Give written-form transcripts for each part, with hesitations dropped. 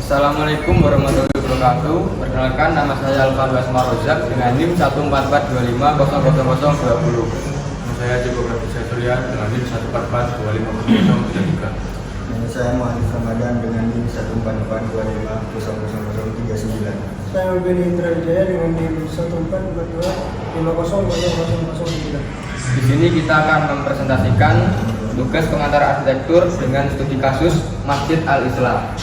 Assalamualaikum warahmatullahi wabarakatuh. Perkenalkan, nama saya Alfan Basmarozak dengan NIM 144250020. Saya Joko Pratisya Surya dengan NIM 144250033. Nama saya Muhammad Ramadan dengan NIM 144250039. Saya Ubin Indra Wijaya dengan NIM 144250009. Di sini kita akan mempresentasikan tugas pengantar arsitektur dengan studi kasus Masjid Al-Islah.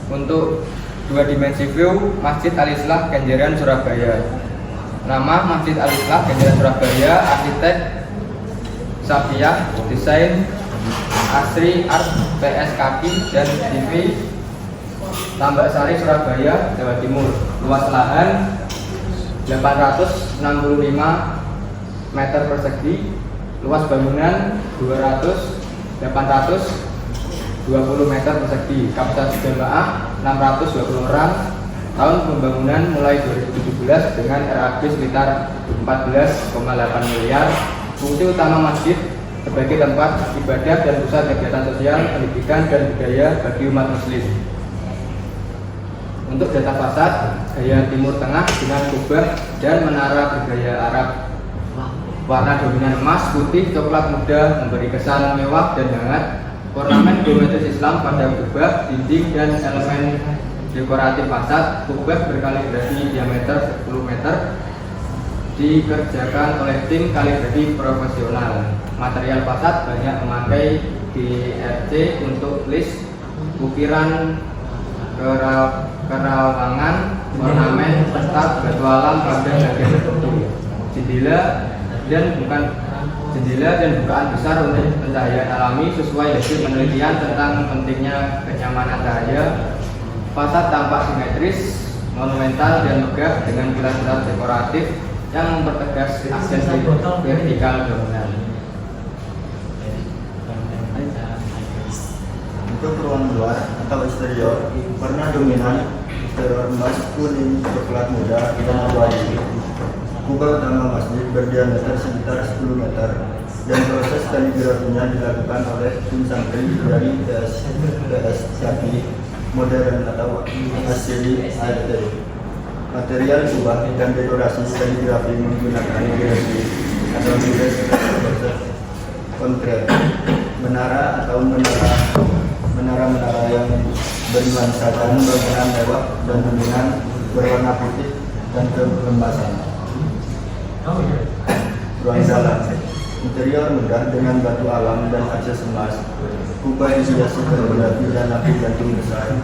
Untuk dua dimensi view Masjid Al-Islah Kenjeran Surabaya. Nama Masjid Al-Islah Kenjeran Surabaya, arsitek Safiyah, desain Asri Art PS Kaki dan TV Tambak Sari Surabaya, Jawa Timur. Luas lahan 865 meter persegi, luas bangunan 820 meter persegi, kapasitas jemaah 620 orang. Tahun pembangunan mulai 2017 dengan RAB sekitar 14,8 miliar. Fungsi utama masjid sebagai tempat ibadah dan pusat kegiatan sosial, pendidikan dan budaya bagi umat muslim. Untuk data fasad, gaya Timur Tengah dengan kubah dan menara bergaya Arab. Warna dominan emas, putih, coklat muda memberi kesan mewah dan hangat. Ornamen geometris Islam pada kubah, dinding dan elemen dekoratif fasad. Kubah berkaligrafi diameter 10 meter dikerjakan oleh tim kaligrafi profesional. Material fasad banyak memakai DRC untuk list, ukiran, kerawangan, ornamen, petak, batu alam pada bagian tertentu. Jendela dan bukaan besar untuk pencahayaan alami sesuai hasil penelitian tentang pentingnya kenyamanan cahaya. Fasad tampak simetris, monumental dan megah dengan pilar-pilar dekoratif yang mempertegas aksen vertikal bangunan. Untuk ruang luar atau eksterior, warna dominan eksterior emas, kuning, coklat muda, dan abu-abu. Kubah utama masjid berdiameter sekitar 10 meter dan proses kaligrafinya dilakukan oleh tim santri dari PS Syaki modern atau asli ART. Material kubah dan dekorasi kaligrafi menggunakan gerasi atau tulis konkret. Menara atau menara yang bernuansakan bangunan mewah dan dominan berwarna putih dan keemasan. Ruang dalam interior mudah dengan batu alam dan akses emas. Kubah dihiasi bergerafi dan lampu gantung besar.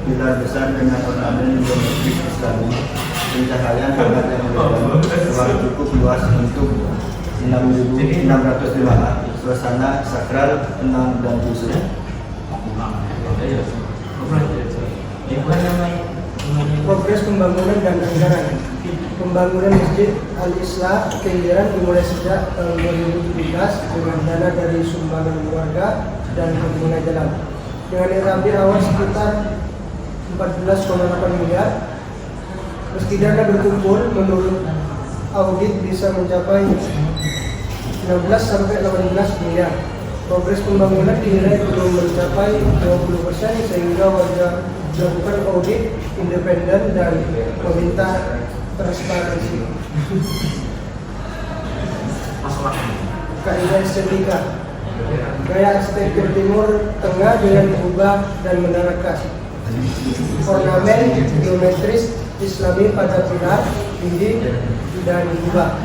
Pilar besar dengan ornamen geometris Islami. Pencahayaan hangat yang melebar. Ruang cukup luas untuk 6.600 jemaah. Suasana sakral, tenang dan khusyuk. Progres pembangunan dan anggaran. Pembangunan Masjid Al-Islah Kenjeran dimulai sejak tahun 2017 dengan dana dari sumbangan warga dan pengguna jalan. Dengan RAB awal sekitar 14,8 miliar. Meski dana berkumpul, menurut audit bisa mencapai 16 sampai 18 miliar. Progres pembangunan dinilai belum mencapai 20% sehingga warga melakukan audit independen dan meminta transparansi. Kaidah estetika. Gaya arsitektur Timur Tengah dengan kubah dan menara khas. Ornamen geometris Islami pada pilar, dinding dan kubah.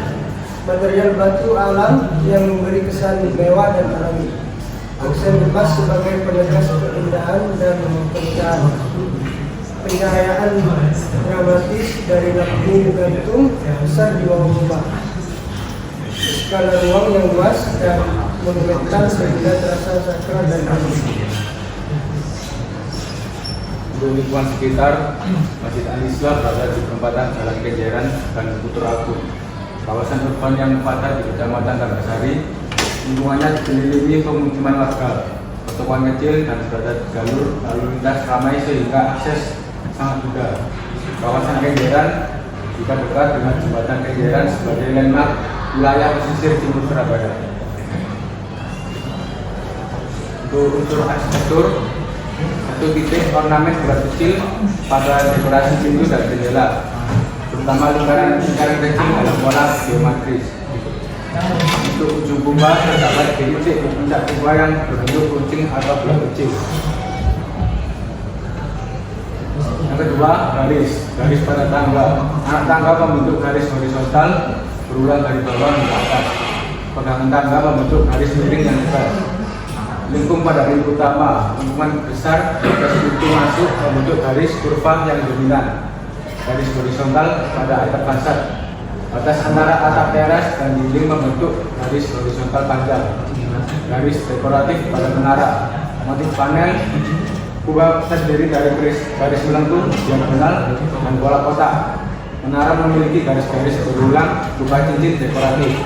Material batu alam yang memberi kesan mewah dan alami. Aksen emas sebagai penegas keindahan dan pencahayaan dramatis dari lampu gantung besar di bawah kubah. Skala ruang yang luas dan monumental sehingga terasa sakral dan alami. Untuk lingkungan sekitar, Masjid Al-Islah berada di perempatan Jalan Kenjeran dan Putur Agung. Kawasan urban yang terletak di Kecamatan Tambak Sari, lingkungannya dikelilingi pemukiman warga, pertokoan kecil dan berada di jalur lalu lintas ramai sehingga akses sangat mudah. Kawasan Kenjeran juga dekat dengan jembatan Kenjeran sebagai landmark wilayah pesisir timur Surabaya. Untuk unsur arsitektur, satu titik ornamen berat kecil pada dekorasi pintu dan jendela, terutama lingkaran kecil dalam pola geometris. Untuk ujung kubah terdapat titik di puncak kubah yang berbentuk kucing atau blok kecil. Yang kedua, garis pada tangga. Anak tangga membentuk garis horizontal berulang dari bawah ke atas. Pegangan tangga membentuk garis miring yang lebar. Lingkung pada pintu utama, lingkungan besar atas pintu masuk membentuk garis kurva yang dominan. Garis horizontal pada atap fasad. Batas antara atap teras dan dinding membentuk garis horizontal panjang. Garis dekoratif pada menara. Motif panel kubah terdiri dari garis melengkung, diagonal, dan bola kotak. Menara memiliki garis-garis berulang berupa cincin dekoratif.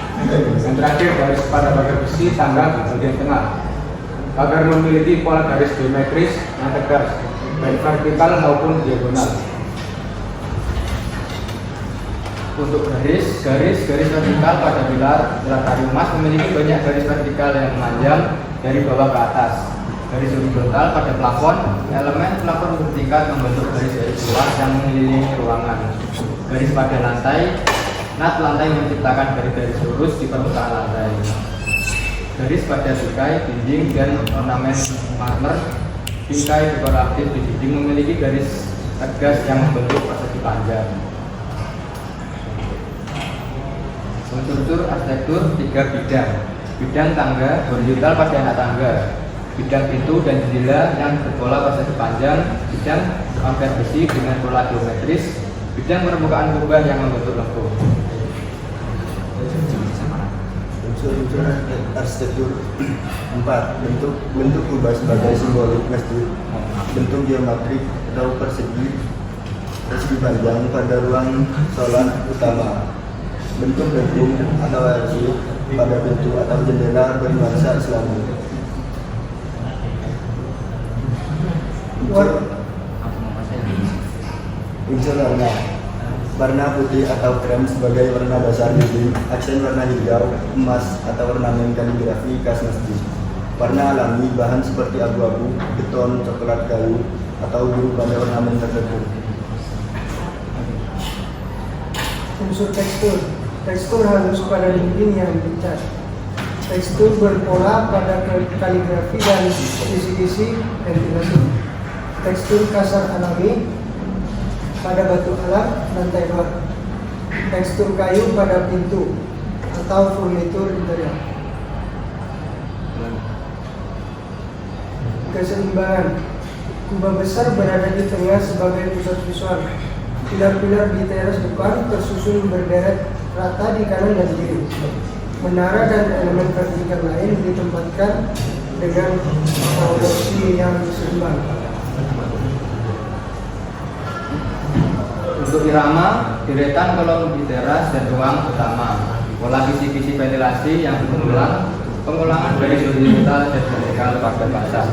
Yang terakhir, garis pada pagar besi tangga di bagian tengah. Pagar memiliki pola garis geometris yang tegas, baik vertikal maupun diagonal. Untuk garis vertikal pada pilar Tarimas memiliki banyak garis vertikal yang memanjang dari bawah ke atas. Garis horizontal pada plafon, elemen plafon bertingkat membentuk garis-garis luas yang mengelilingi ruangan. Garis pada lantai, nat lantai menciptakan garis-garis lurus di permukaan lantai. Garis pada bingkai, dinding, dan ornamen marmer. Bingkai dekoratif di dinding memiliki garis tegas yang membentuk persegi panjang. Unsur arsitektur 3 bidang. Bidang tangga horizontal pada anak tangga. Bidang pintu dan jendela yang berpola persegi panjang. Bidang pagar besi dengan pola geometris. Bidang permukaan kubah yang membentuk lengkung. Unsur arsitektur 4. Bentuk kubah sebagai simbolik masjid. Bentuk geometrik atau persegi panjang pada ruang sholat utama. Bentuk lengkung atau LC pada pintu atau jendela bernuansa Islami. Unsur warna putih atau krem sebagai warna dasar dinding, aksen warna hijau, emas atau ornamen kaligrafi khas masjid. Warna alami, bahan seperti abu-abu, beton, coklat kayu, atau biru pada ornamen tertentu. Unsur tekstur halus pada dinding yang dicat. Tekstur berpola pada kaligrafi dan kisi-kisi ventilasi. Tekstur kasar alami pada batu alam lantai bawah. Tekstur kayu pada pintu atau furnitur interior. Keseimbangan. Kubah besar berada di tengah sebagai pusat visual. Pilar-pilar di teras depan tersusun berderet rata di kanan dan kiri. Menara dan elemen vertikal lain ditempatkan dengan proporsi yang seimbang. Untuk irama, deretan kolom di teras dan ruang utama. Pola kisi-kisi ventilasi yang berulang, pengulangan garis horizontal dan vertikal pada fasad.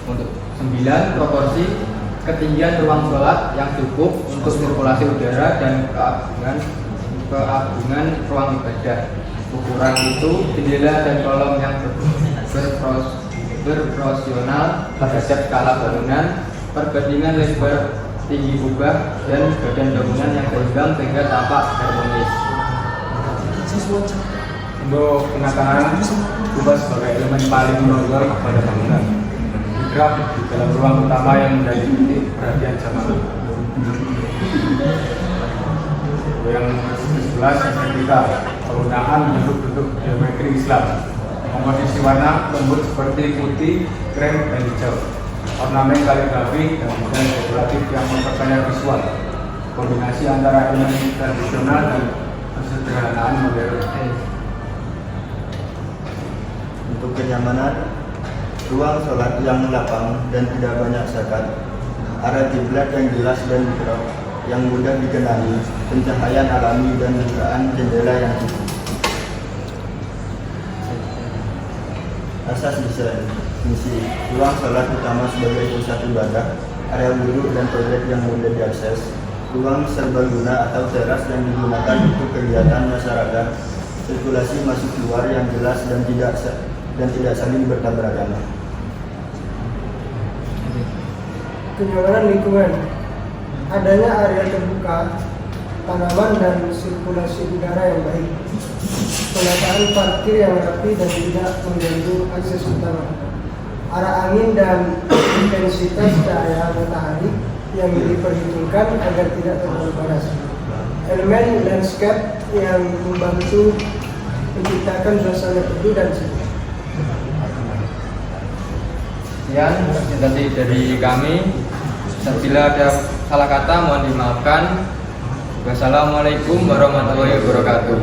Untuk 9, proporsi ketinggian ruang sholat yang cukup untuk sirkulasi udara dan keagungan ruang ibadah. Ukuran itu jendela dan kolom yang berproporsional terhadap skala bangunan, perbandingan lebar tinggi kubah dan badan bangunan yang seimbang sehingga tampak harmonis. Untuk penataan kubah sebagai elemen paling menonjol pada bangunan. Graf di dalam ruang utama yang menjadi titik perhatian zaman. Yang ke-11 estetika, penggunaan bentuk-bentuk geometri Islam. Komposisi warna lembut seperti putih, krem, dan hijau. Ornamen kaligrafi dan desain dekoratif yang memperkaya visual. Kombinasi antara elemen tradisional dan kesederhanaan modern. Untuk kenyamanan, ruang sholat yang lapang dan tidak banyak zakat, arah kiblat yang jelas dan mihrab yang mudah dikenali, pencahayaan alami dan bukaan jendela yang cukup. Asas desain, misi, ruang sholat utama sebagai pusat ibadah, area wudhu dan toilet yang mudah diakses, ruang serbaguna atau teras yang digunakan untuk kegiatan masyarakat, sirkulasi masuk keluar yang jelas dan tidak saling bertabrakan. Kenyamanan lingkungan, adanya area terbuka, tanaman dan sirkulasi udara yang baik, penataan parkir yang rapi dan tidak mengganggu akses utama, arah angin dan intensitas cahaya matahari yang diperhitungkan agar tidak terlalu panas, elemen landscape yang membantu menciptakan suasana teduh dan sejuk. Sekian presentasi dari kami. Apabila ada salah kata mohon dimaafkan. Wassalamualaikum warahmatullahi wabarakatuh.